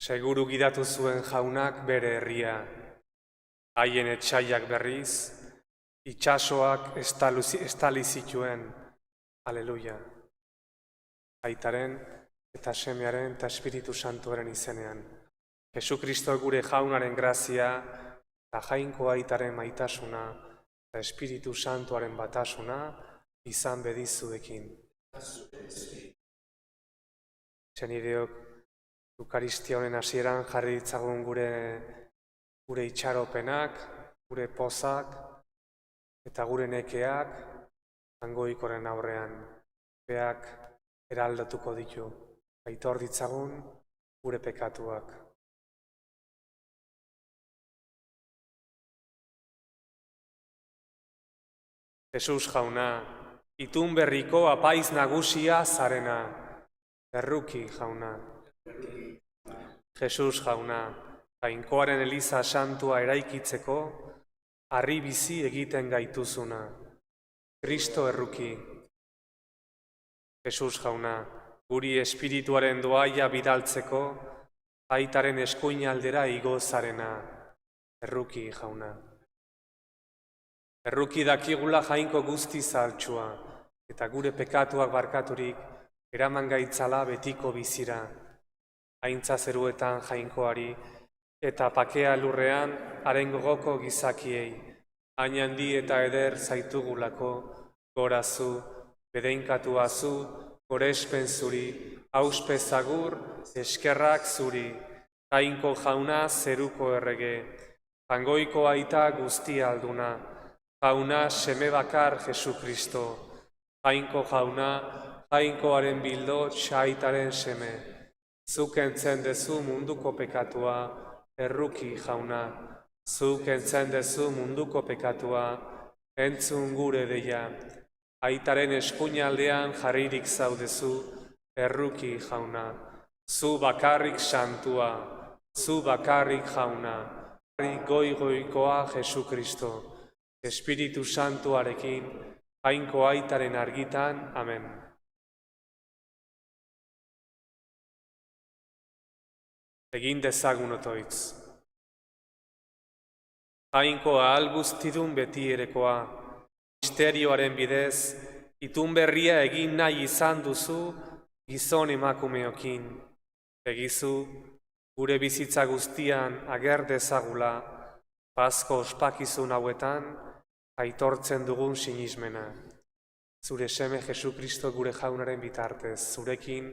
Seguru gidatu zuen jaunak bere herria, haien etsaiak berriz, itxasoak estali zituen, aleluia. Aitaren eta Semearen eta Espiritu Santuaren izenean. Jesu Kristo gure jaunaren grazia, eta jainko aitaren maitasuna, eta Espiritu Santuaren batasuna, izan bedizuekin. Senideok, Eukaristia honen hasieran jarri ditzagun gure itxaropenak, gure pozak eta gure nekeak hangoikoren aurrean. Beak eraldatuko ditu, aitor ditzagun gure pekatuak. Jesus jauna, itun berriko apaiz nagusia zarena, erruki jauna. Jesus jauna, Jainkoaren Eliza Santua eraikitzeko, harri bizi egiten gaituzuna. Kristo erruki. Jesus jauna, guri espirituaren doaia bidaltzeko, aitaren eskuin aldera igo zarena. Erruki jauna. Erruki dakigula jainko guzti zaltsua, eta gure pekatuak barkaturik, eraman gaitzala betiko bizira. Aintza zeruetan jainkoari, eta pakea lurrean haren gogoko gizakiei, hain handi eta eder zaitugulako, gorazu, bedeinkatu azu, gorespen zuri, auspe zagur, eskerrak zuri, jainko jauna zeruko errege, jangoiko aita guztia alduna, jauna seme bakar Jesu Kristo, jainko jauna, jainkoaren bildo txaitaren seme. Zuk entzen dezu munduko pekatua, erruki jauna. Zuk entzen dezu munduko pekatua, entzun gure deia. Aitaren eskuinaldean jarririk zaudezu, erruki jauna. Zu bakarrik santua, zu bakarrik jauna. Goi-goikoa Jesu Kristo. Espiritu Santuarekin, jainko aitaren argitan, amen. Egin dezagun otoitz. Jainko ahal guztidun beti erekoa, misterioaren bidez, itun berria egin nahi izan duzu, gizon emakumeokin. Egizu, gure bizitza guztian ager dezagula, Pasko ospakizun hauetan, aitortzen dugun sinismena. Zure seme Jesu Kristo gure jaunaren bitartez, zurekin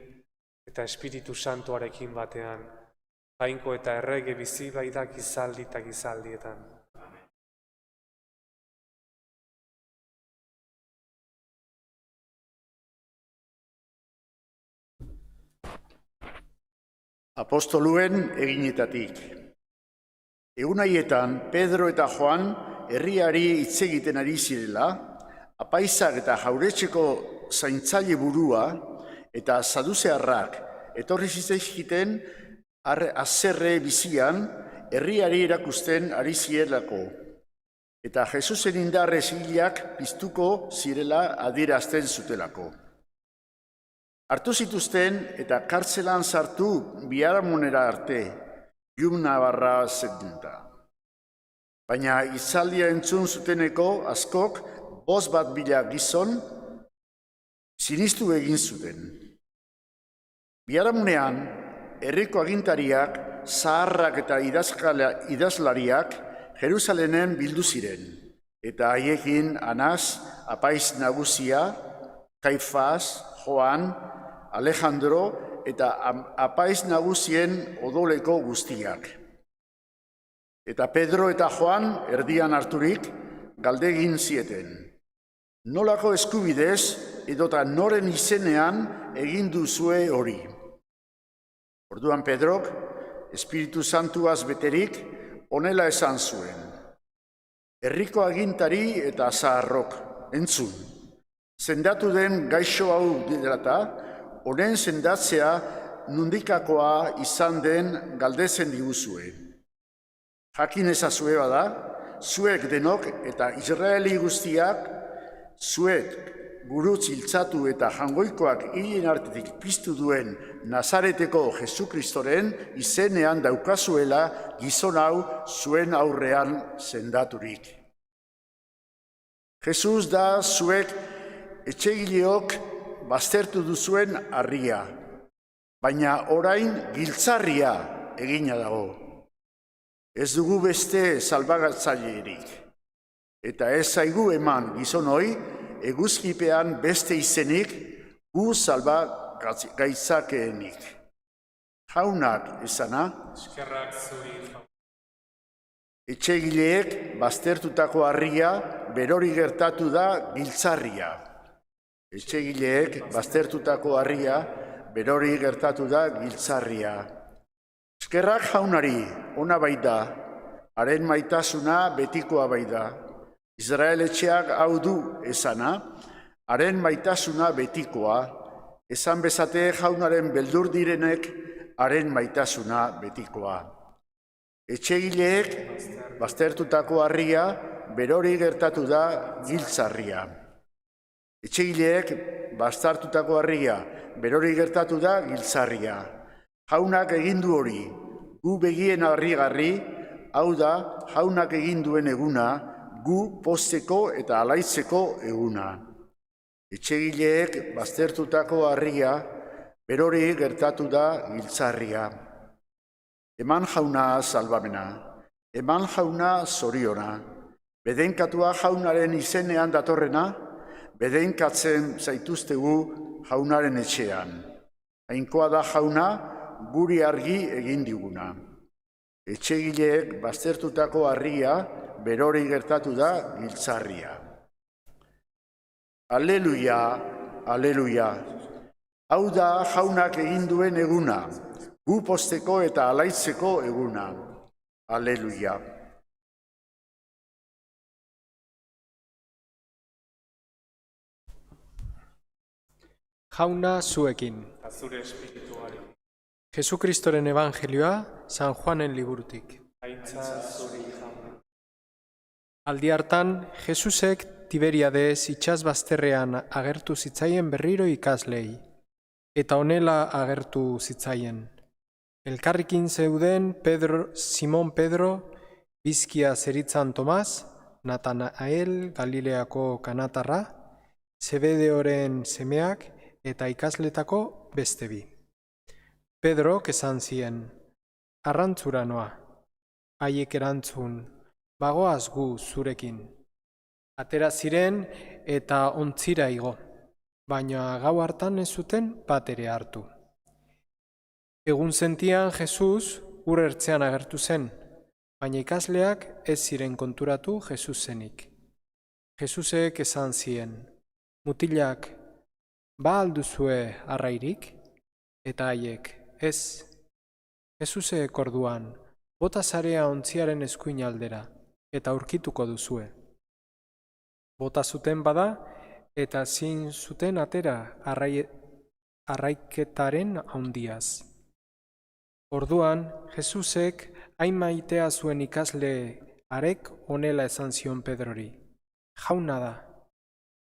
eta Espiritu Santuarekin batean, jainko eta errege bizi baita gizaldi eta gizaldietan. Apostoluen eginetatik. Egun haietan, Pedro eta Joan herriari hitz egiten ari zirela, apaizak eta jauretxeko zaintzaile burua eta saduzearrak etorri zitzaizkiten azerre bizian herriari erakusten ari zirelako. Eta Jesusen indarrez hilak piztuko zirela adierazten zutelako. Hartu zituzten eta kartzelan sartu biharamunera arte, Navarra zedunta. Baina hitzaldia entzun zuteneko askok 5,000 gizon sinistu egin zuten. Biharamunean, herriko agintariak, zaharrak eta idazlariak Jerusalenen bildu ziren, eta haiekin Anas, apaiz nagusia, Kaifas, Joan, Alejandro eta apaiz nagusien odoleko guztiak. Eta Pedro eta Joan erdian harturik galdegin zieten. Nolako eskubidez edota noren izenean egin duzue hori? Orduan Pedrok, Espiritu Santuaz beterik, honela esan zuen. Herriko agintari eta zaharrok, entzun. Sendatu den gaixo hau delata, honen sendatzea nundikakoa izan den galdetzen diguzue. Jakin ezazue bada, zuek denok eta Israeli guztiak, zuek gurutz hiltzatu eta jangoikoak hilen artetik piztu duen Nazareteko Jesukristoren izenean daukazuela gizon hau zuen aurrean sendaturik. Jesus da zuek etxegileok baztertu duzuen harria, baina orain giltzarria egina dago. Ez dugu beste salbagatzailerik, eta ez zaigu eman gizon hori eguzkipean beste izenik gu salbagaitzakeenik. Jaunak esana, Eskerrak zuri, jauna. etxegileek baztertutako harria berori gertatu da giltzarria. Etxegileek baztertutako harria berori gertatu da giltzarria. Eskerrak jaunari, ona baita, haren maitasuna betikoa baita. Israel etxeak hau du esana, haren maitasuna betikoa, esan bezate jaunaren beldur direnek, haren maitasuna betikoa. Etxegileek baztertutako harria berori gertatu da giltzarria. Etxegileek baztertutako harria berori gertatu da giltzarria. Jaunak egin du hori, gu begien harrigarri, hau da, jaunak egin duen eguna, gu pozteko eta alaitzeko eguna. Etxegileek baztertutako harria, berori gertatu da giltzarria. Eman jauna salbamena, eman jauna zoriona, bedenkatua jaunaren izenean datorrena, bedenkatzen zaituztegu jaunaren etxean. Jainkoa da jauna, guri argi egin diguna. Etxegileek baztertutako harria berori gertatu da giltzarria. Aleluia, aleluia. Hau da jaunak egin duen eguna, gu pozteko eta alaitzeko eguna. Aleluia. Jauna zuekin. Eta zure espirituari. Jesukristoren evangelioa San Juanen liburutik. Aitza zuri, jauna. Aldi hartan, Jesusek Tiberiades itsasbazterrean agertu zitzaien berriro ikaslei, eta honela agertu zitzaien. Elkarrekin zeuden Simon Pedro, Bizkia zeritzan Tomas, Natanael Galileako kanatarra, Zebedeoren semeak eta ikasletako beste bi. Pedrok esan zien, arrantzura noa, haiek erantzun, bagoaz gu zurekin. Atera ziren eta ontzira igo, baina gau hartan ez zuten bat ere hartu. Egun sentian Jesus ur ertzean agertu zen, baina ikasleak ez ziren konturatu Jesus zenik. Jesusek esan zien, mutilak, ba alduzue arrairik? Eta haiek, ez. Jesusek orduan, bota zarea ontziaren eskuin aldera, eta aurkituko duzue. Bota zuten bada, eta zin zuten atera arraiketaren handiaz. Orduan, Jesusek hain maitea zuen ikasle harek honela esan zion Pedrori. Jauna da.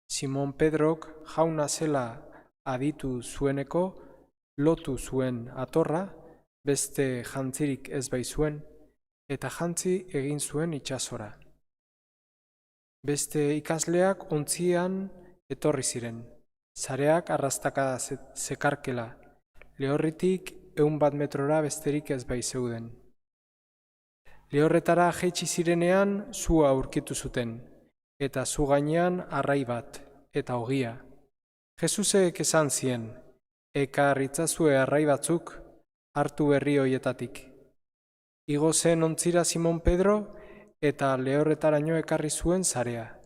Simon Pedrok jauna zela aditu zueneko lotu zuen atorra, beste jantzirik ez bai zuen, eta jantzi egin zuen itsasora. Beste ikasleak ontzian etorri ziren, sareak arrastaka zekarkela, lehorritik 100 metrora besterik ez bai zeuden. Lehorretara jaitsi zirenean sua aurkitu zuten, eta zu gainean arrai bat, eta ogia. Jesusek esan zien, ekar itzazue arrai batzuk, hartu berri hoietatik. Igo zen ontzira Simon Pedro, eta lehorretaraino ekarri zuen zarea,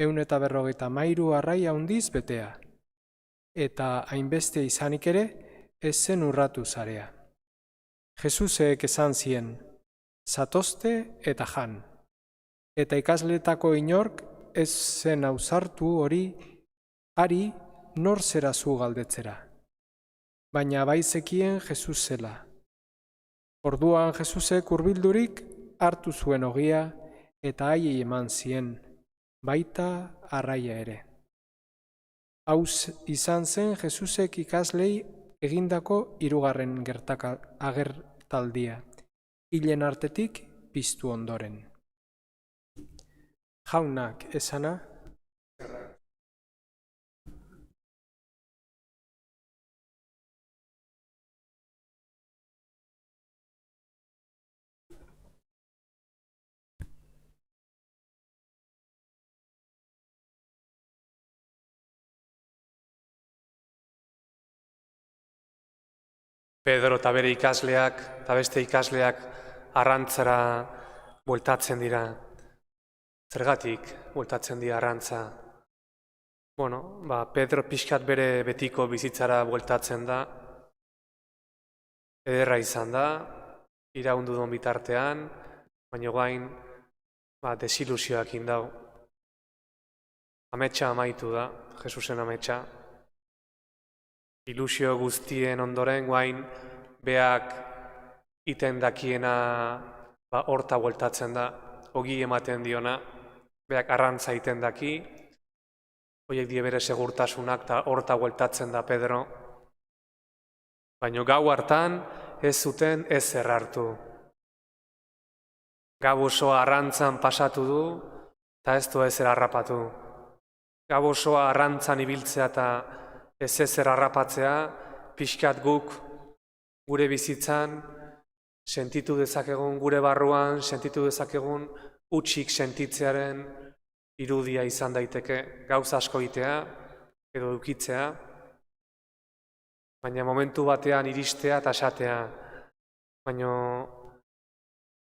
153 arrai handiz betea. Eta hainbeste izanik ere, ez zen urratu zarea. Jesusek esan zien, zatozte eta jan. Eta ikasletako inork ez zen ausartu hori, ari nor zera zu galdetzera. Baina bai zekien Jesus zela. Orduan Jesusek hurbildurik hartu zuen ogia eta haiei eman zien, baita arraia ere. Hau izan zen Jesusek ikaslei egindako hirugarren agertaldia, hilen artetik piztu ondoren. Jaunak esana, Pedro eta bere ikasleak eta beste ikasleak arrantzara bueltatzen dira. Zergatik bueltatzen dira arrantza? Pedro pixkat bere betiko bizitzara bueltatzen da. Ederra izan da, iraundu duen bitartean, baina gain desilusioak indau. Ametsa amaitu da, Jesusen ametsa. Ilusio guztien ondoren guain beak iten dakiena horta bueltatzen da, ogi ematen diona, beak arrantza iten daki, horiek die bere segurtasunak eta horta bueltatzen da Pedro. Baina gau hartan ez zuten ezer hartu. Gau osoa arrantzan pasatu du eta ez du ezer harrapatu. Gau osoa arrantzan ibiltzea eta ez ezer harrapatzea, pixkat guk gure bizitzan sentitu dezakegun, gure barruan sentitu dezakegun hutsik sentitzearen irudia izan daiteke, gauza asko egitea edo edukitzea, baina momentu batean iristea eta esatea, baina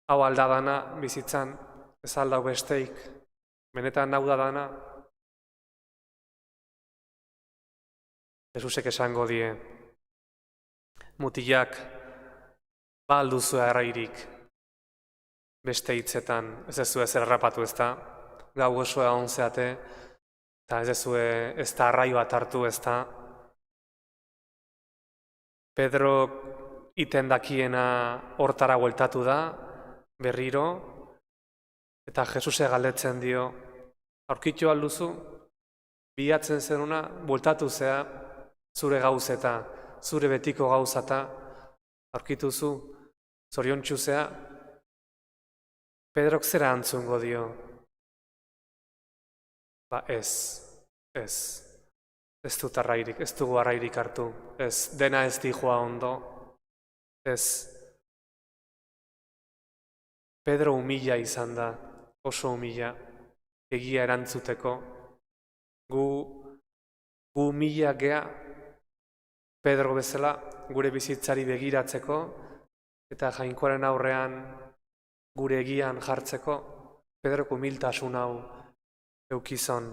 hau alda dana bizitzan, ez aldau besteik, benetan hau da dana. Jesusek esango die, mutilak, alduzu arrairik, beste hitzetan, ez ezue zer harrapatu ezta, gau osoa onzeate, eta ez ezue ez da arrai bat hartu ezta. Pedro iten dakiena hortara bueltatu da, berriro, eta Jesuse galdetzen dio, aurkitu alduzu, bilatzen zenuna, bueltatu zea, zure gauzeta, zure betiko gauzata, aurkituzu, zoriontsu zea, Pedrok zera antzungo dio? Ez dut arrairik, ez dugu arrairik hartu, ez dena ez dijoa ondo, ez. Pedro humila izan da, oso humila, egia erantzuteko, gu humila gea, Pedro bezala gure bizitzari begiratzeko eta Jainkoaren aurrean gure egian jartzeko, Pedrok humiltasun hau eukizon.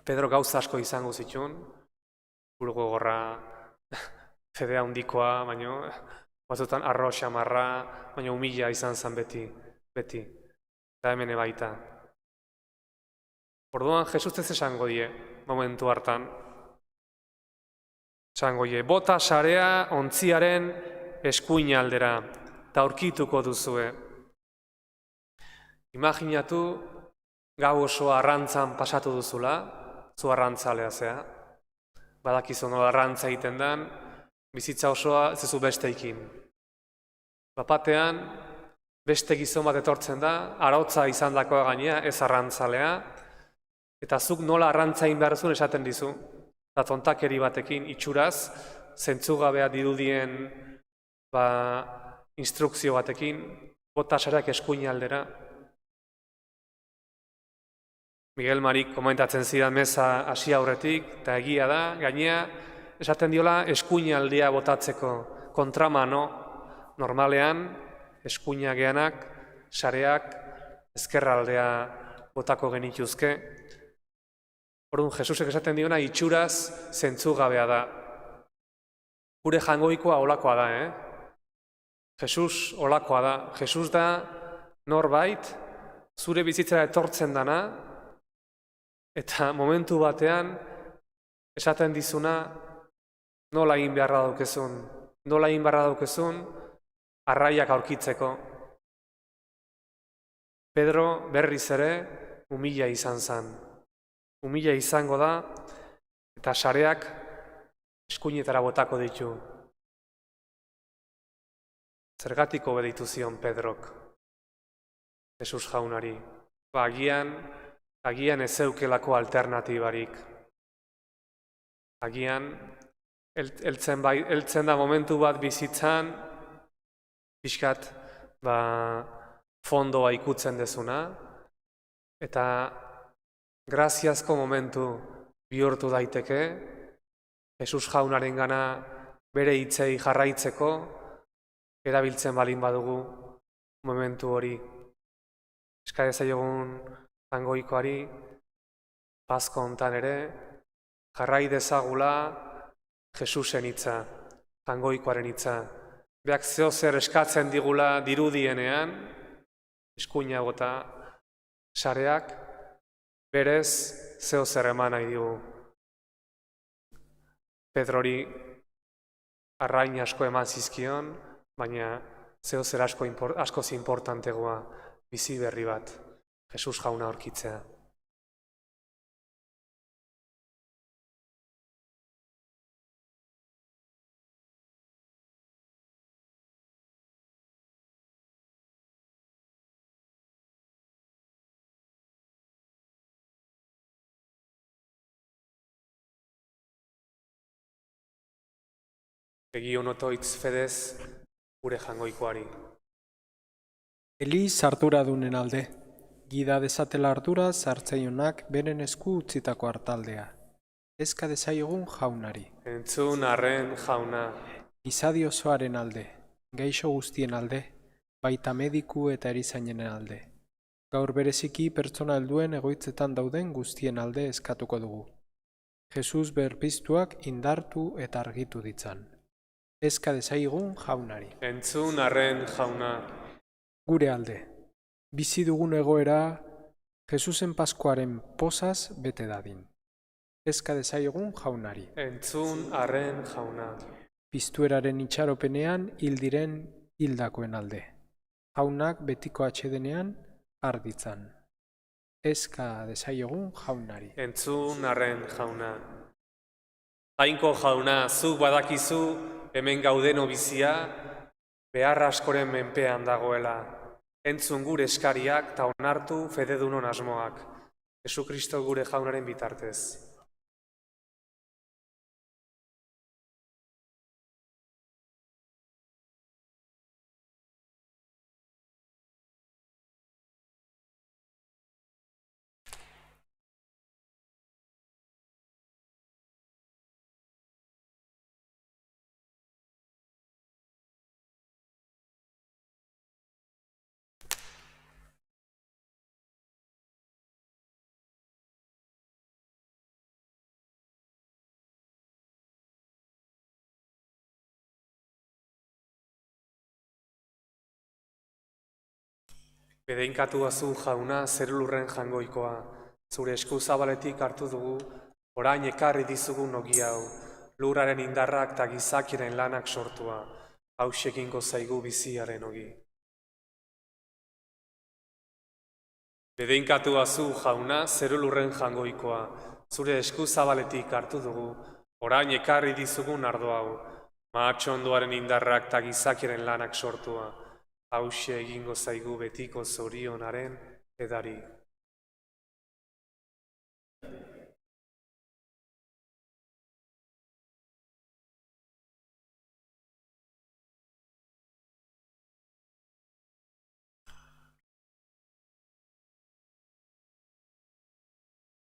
Pedro gauza asko izango zituen, burgo gorra, fede handikoa, baina batzutan arro xamarra, baina humila izan zen beti. Eta hemen baita. Orduan Jesus ez esango die, momentu hartan. Esango die, bota sarea ontziaren eskuin aldera, eta aurkituko duzue. Imaginatu, gau osoa arrantzan pasatu duzula, zu arrantzalea zea. Badakizu nola arrantza egiten den, bizitza osoa ez duzu besteikin. Bapatean, beste gizon bat etortzen da, arautza izan dakoa gainea, ez arrantzalea, eta zuk nola arrantza egin behar zuen esaten dizu. Eta tontakeri batekin itxuraz, zentzugabea dirudien instrukzio batekin, bota sareak eskuin aldera. Miguel Marik komentatzen zidan meza hasi aurretik, eta egia da, gainea, esaten diola eskuinaldia botatzeko kontramano, normalean, eskuinageanak, sareak, ezkerraldea botako genituzke. Orduan, Jesusek esaten diona itxuraz zentzugabea da. Gure jangoikoa olakoa da, Jesus olakoa da. Jesus da norbait, zure bizitzara etortzen dana, eta momentu batean esaten dizuna nola egin beharra daukezun. Nola egin beharra daukezun arraiak aurkitzeko. Pedro berriz ere humila izan zen. Humila izango da, eta sareak eskuinetara botako ditu. Zergatiko beditu zion Pedrok Jesus jaunari. Agian ez zeukelako alternatibarik. Agian, heltzen da momentu bat bizitzan, pixkat, fondoa ikutzen dezuna, eta graziazko momentu bihurtu daiteke, Jesus jaunaren gana bere hitzei jarraitzeko, erabiltzen balin badugu momentu hori. Eska dezaiogun Jaungoikoari, Pasko hontan ere, jarrai dezagula Jesusen hitza, Jaungoikoaren hitza. Beak zeozer eskatzen digula dirudienean, eskuina bota sareak, berez zeozer eman nahi digu. Pedrori arrain asko eman zizkion, baina zeozer askoz importantegoa bizi berri bat, Jesus jauna aurkitzea. Egion otoitz fedez gure Jaungoikoari. Eliz arduradunen alde, gida dezatela ardura zartzaionak beren esku utzitako hartaldea. Eska dezaiogun jaunari. Entzun arren jauna. Izadi osoaren alde, gaixo guztien alde, baita mediku eta erizainen alde. Gaur bereziki pertsona helduen egoitzetan dauden guztien alde eskatuko dugu. Jesus berpiztuak indartu eta argitu ditzan. Eska dezaiogun jaunari. Entzun arren jauna. Gure alde, bizi dugun egoera Jesusen Paskoaren pozaz bete dadin. Eska dezaiogun jaunari. Entzun arren jauna. Piztueraren itxaropenean hil diren hildakoen alde. Jaunak betiko atsedenean arditzan. Eska dezaiogun jaunari. Entzun arren jauna. Jainko jauna, zuk badakizu hemen gaudeno bizia, behar askoren menpean dagoela. Entzun gure eskariak eta onartu fededunon asmoak. Jesukristo gure jaunaren bitartez. Bedeinkatu azu jauna zerulurren Jaungoikoa, zure esku zabaletik hartu dugu, orain ekarri dizugun ogi hau, lurraren indarrak eta gizakiren lanak sortua, hausekingo zaigu biziaren ogi. Bedeinkatu azu jauna zerulurren Jaungoikoa, zure esku zabaletik hartu dugu, orain ekarri dizugun ardo hau, mahatxondoaren indarrak eta gizakiren lanak sortua, hause egingo zaigu betiko zorionaren edari.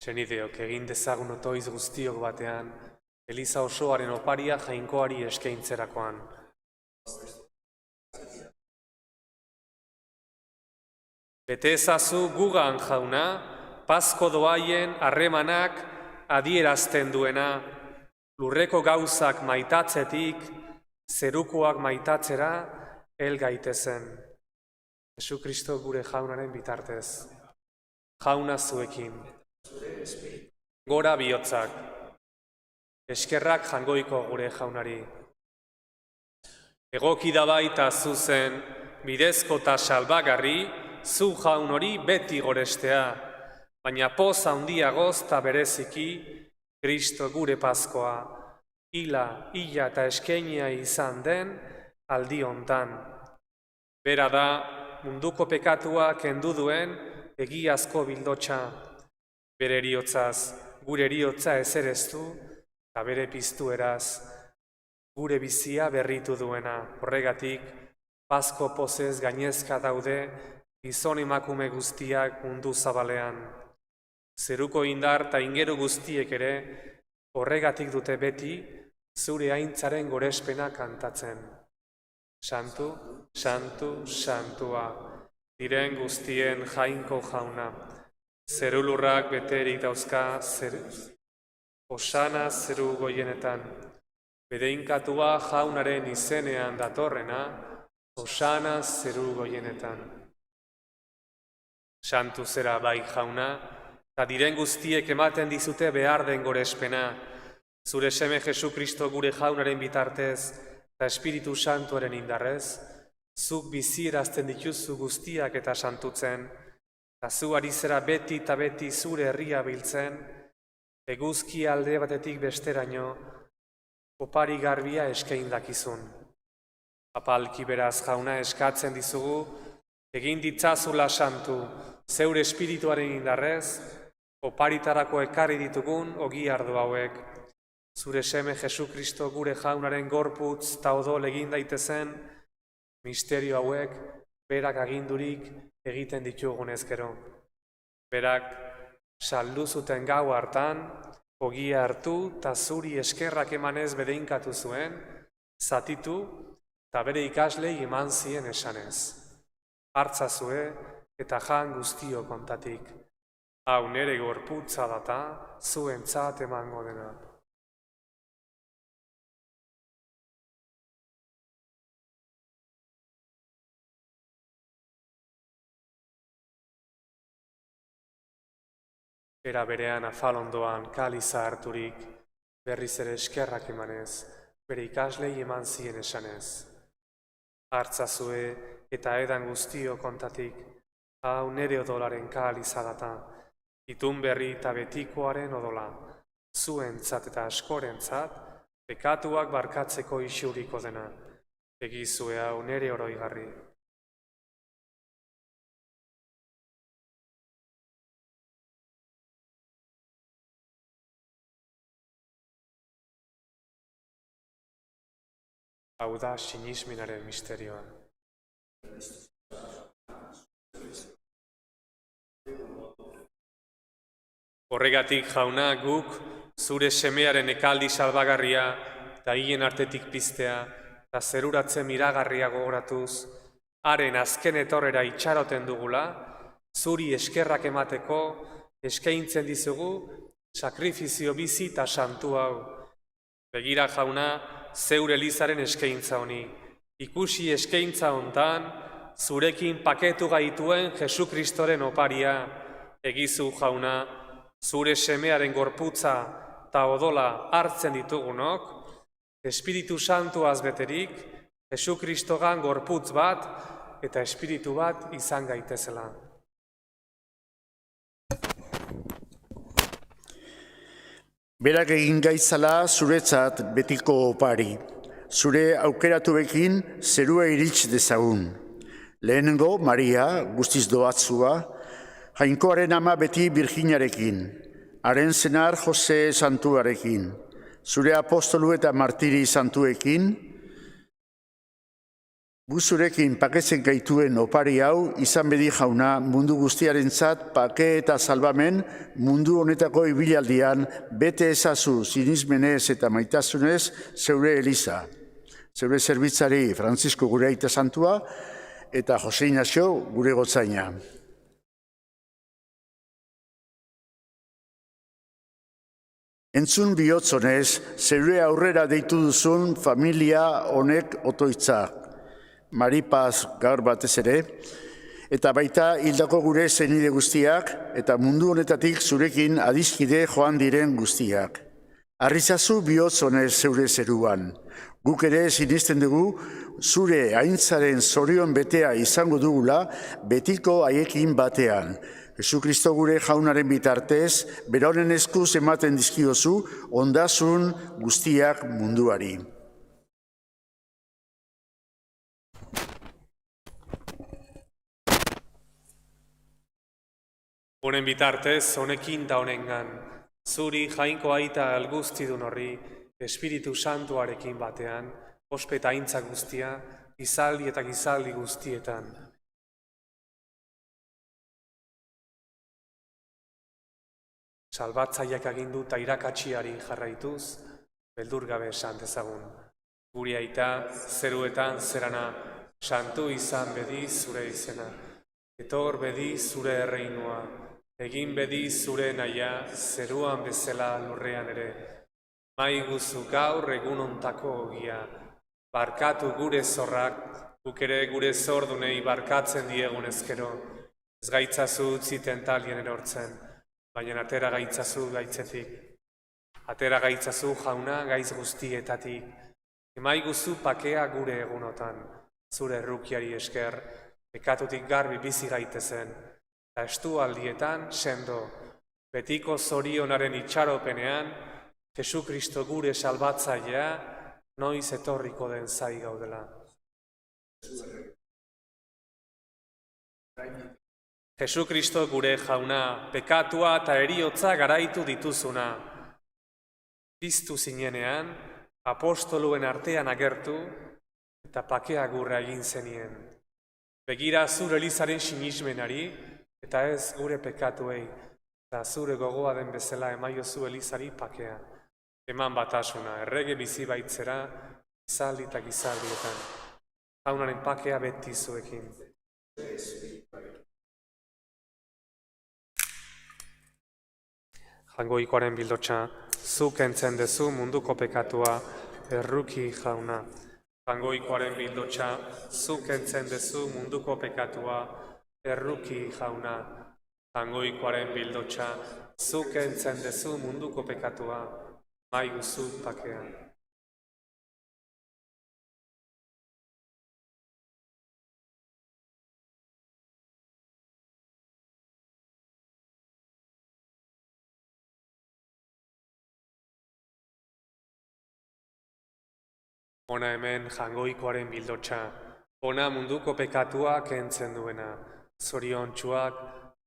Senideok egin dezagun otoiz guztiok batean, Eliza osoaren oparia Jainkoari eskaintzerakoan. Bete ezazu gugan jauna, Pasko doaien harremanak adierazten duena, lurreko gauzak maitatzetik, zerukoak maitatzera hel gaitezen. Jesukristo gure jaunaren bitartez. Jauna zuekin. Gora bihotzak. Eskerrak Jaungoiko gure jaunari. Egoki da baita zuzen, bidezko eta salbagarri, zu jaun hori beti gorestea, baina poz handiagoz eta bereziki, Kristo gure Paskoa, hila eta eskeinia izan den aldi hontan. Bera da munduko pekatua kendu duen egiazko bildotxa. Bere eriotzaz gure eriotza ezereztu eta bere piztueraz gure bizia berritu duena. Horregatik, pazko pozez gainezka daude gizon emakume guztiak mundu zabalean. Zeruko indar eta ingeru guztiek ere horregatik dute beti zure aintzaren gorespena kantatzen. Santu, santu, santua, diren guztien jainko jauna. Zerulurrak beterik dauzka, osana zeru goienetan. Bedeinkatua jaunaren izenean datorrena, osana zeru goienetan. Santu zera bai jauna, eta diren guztiek ematen dizute behar den gorespena. Zure seme Jesu Kristo gure jaunaren bitartez, eta Espiritu Santuaren indarrez, zuk bizierazten dituzu guztiak eta santutzen, eta zu ari zera beti eta beti zure herria biltzen, eguzki alde batetik besteraino, opari garbia eskain dakizun. Apalki beraz jauna eskatzen dizugu, egin ditzazula santu, zeure espirituaren indarrez, oparitarako ekarri ditugun ogi ardo hauek. Zure seme Jesu Kristo gure jaunaren gorputz eta odol egin daitezen, misterio hauek berak agindurik egiten ditugunez gero. Berak saldu zuten gau hartan, ogia hartu eta zuri eskerrak emanez bedeinkatu zuen, zatitu eta bere ikaslei eman zien esanez. Hartzazue eta jan guztio kontatik. Hau nere gorputza data, zuentzat emango dena. Era berean afalondoan kaliza harturik, berriz ere eskerrak emanez, bere ikaslei eman zien esanez. Hartzazue eta edan guztio kontatik, hau nere odolaren kaliza data, itun berri eta betikoaren odola, zuentzat eta askorentzat, pekatuak barkatzeko isuriko dena, egizue hau nere oroigarri. Hau da sinismenaren misterioa. Horregatik jauna guk zure semearen ekaldi salbagarria eta hien artetik piztea eta zeruratzen miragarria gogoratuz, haren azken etorrera itxaroten dugula, zuri eskerrak emateko eskaintzen dizugu sakrifizio bizi eta santu hau. Begira jauna, zeure elizaren eskaintza honi. Ikusi eskaintza hontan, zurekin paketu gaituen Jesu Kristoren oparia. Egizu jauna, zure semearen gorputza eta odola hartzen ditugunok, Espiritu Santuaz beterik, Jesu Kristogan gorputz bat eta espiritu bat izan gaitezela. Berak egin gaitzala zuretzat betiko opari, zure aukeratuekin zerua irits dezagun. Lehenengo, Maria, guztiz doatzua, jainkoaren ama beti Virginarekin, haren senar Jose santuarekin, zure apostolu eta martiri santuekin, buzurekin paketzen gaituen opari hau izan bedi jauna mundu guztiarentzat pake eta salbamen mundu honetako ibilaldian bete ezazu sinismenez eta maitasunez zeure eliza. Zeure zerbitzari Francisco gure aita santua eta Jose Ignacio gure gotzaina. Entzun bihotzonez, zeure aurrera deitu duzun familia honek otoitza. Maripaz gaur batez ere, eta baita hildako gure zenide guztiak, eta mundu honetatik zurekin adiskide joan diren guztiak. Arrizazu bihotzonez zeure zeruan. Guk ere sinisten dugu, zure aintzaren zorion betea izango dugula betiko haiekin batean. Jesukristo gure jaunaren bitartez, beronen eskuz ematen dizkiozu ondasun guztiak munduari. Honen bitartez, honekin da honengan, zuri jainko aita alguztidun horri, Espiritu Santuarekin batean, ospeta aintza guztia, gizaldi eta gizaldi guztietan. Salbatzaileak agindu eta irakatsiari jarraituz, beldur gabe esan dezagun. Guri aita, zeruetan zerana, santu izan bedi zure izena. Etor bedi zure erreinua, egin bedi zure naia, zeruan bezala lurrean ere. Maiguzu gaur egun ontako ogia, barkatu gure zorrak, guk ere gure zordunei barkatzen diegun ezkero. Ez gaitzazu utzi tentalien erortzen, baina atera gaitzazu gaitzetik. Atera gaitzazu jauna gaiz guztietatik. Emaiguzu pakea gure egunotan, zure errukiari esker, pekatutik garbi bizi gaitezen, eta estualdietan sendo, betiko zorionaren itxaropenean, Jesukristo gure salbatzailea, noiz etorriko den zai gaudela. Jesukristo gure jauna, pekatua eta eriotza garaitu dituzuna. Piztu zinenean, apostoluen artean agertu, eta pakea gurra egin zenien. Begira zure elizaren sinismenari, eta ez gure pekatuei, eta zure gogoa den bezala emaiozu elizari pakea. Eman batasuna, errege bizi baitzera, gizaldi eta gizaldietan. Jaunaren pakea beti zuekin. Jangoikoaren bildotxa, zu kentzen dezu munduko pekatua, erruki jauna. Jangoikoaren bildotxa, zu kentzen dezu munduko pekatua, erruki jauna. Jangoikoaren bildotxa, zu kentzen dezu munduko pekatua, maiguzu pakea. Ona hemen jangoikoaren bildotxa, ona munduko pekatua kentzen duena, zoriontsuak,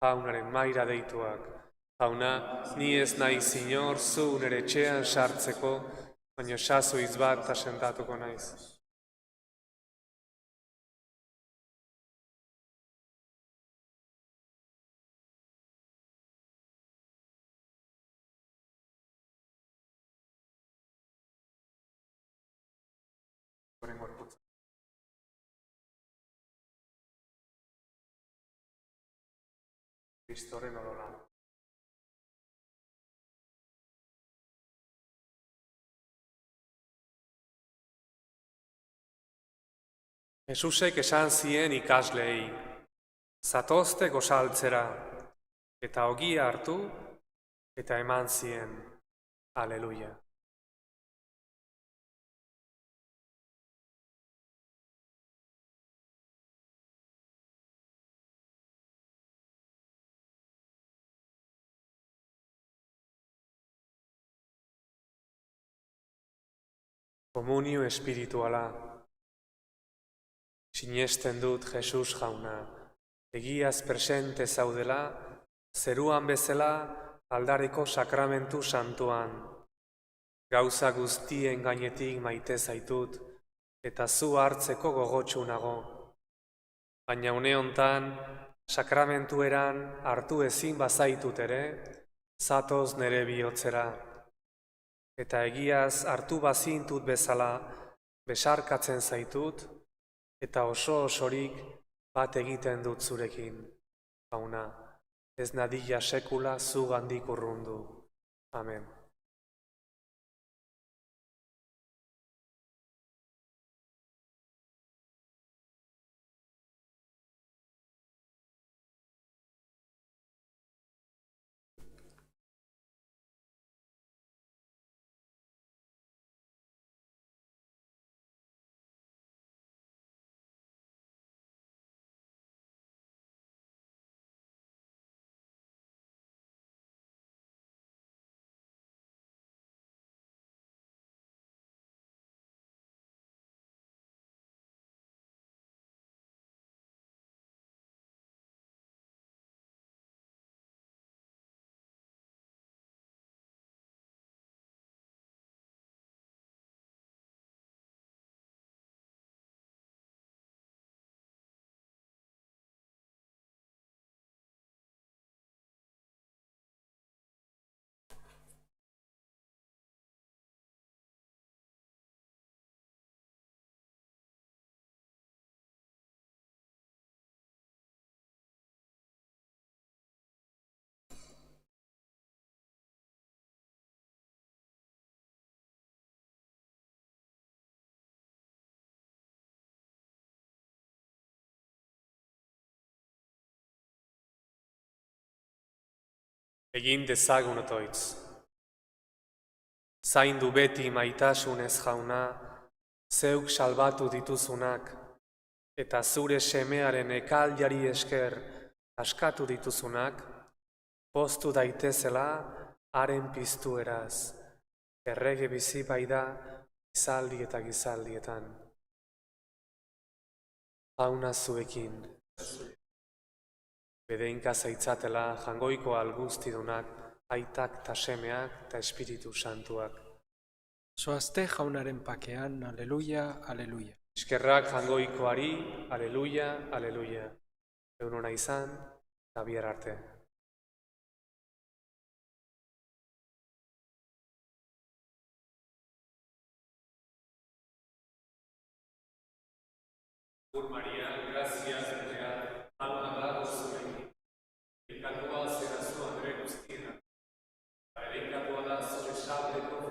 jaunaren maira deituak. Jauna, ni ez nahi zinor zu nere etxean sartzeko, baina sasoiz bat eta sentatuko naiz. Kristoren odola. Jesusek esan zien ikasleei, zatozte gozaltzera, eta ogia hartu, eta eman zien. Aleluia. Komunio espirituala. Sinesten dut Jesus jauna, egiaz presente zaudela, zeruan bezala aldariko sakramentu santuan. Gauza guztien gainetik maite zaitut, eta zu hartzeko gogotsu nago. Baina une hontan, sakramentueran hartu ezin bazaitut ere, zatoz nere bihotzera. Eta egiaz hartu bazintut bezala, besarkatzen zaitut, eta oso-osorik bat egiten dut zurekin. Jauna, ez nadila sekula zugandik urrundu. Amen. Egin dezagun otoitz. Zaindu beti maitasunez jauna, zeuk salbatu dituzunak, eta zure semearen ekaldiari esker askatu dituzunak, poztu daitezela haren piztu eraz, errege bizi baida gizaldi eta gizaldietan. Jauna zuekin, bedeinka zaitzatela jangoiko alguztidunak, aitak ta semeak eta espiritu santuak. Zoazte jaunaren pakean, aleluia, aleluia. Eskerrak jangoikoari, aleluia, aleluia. Egun ona izan, eta bihar arte. Maria, gracias, Andrea, amada zuekin. Pekatua zera zu Andre guztiena. Pekatua da zure sableko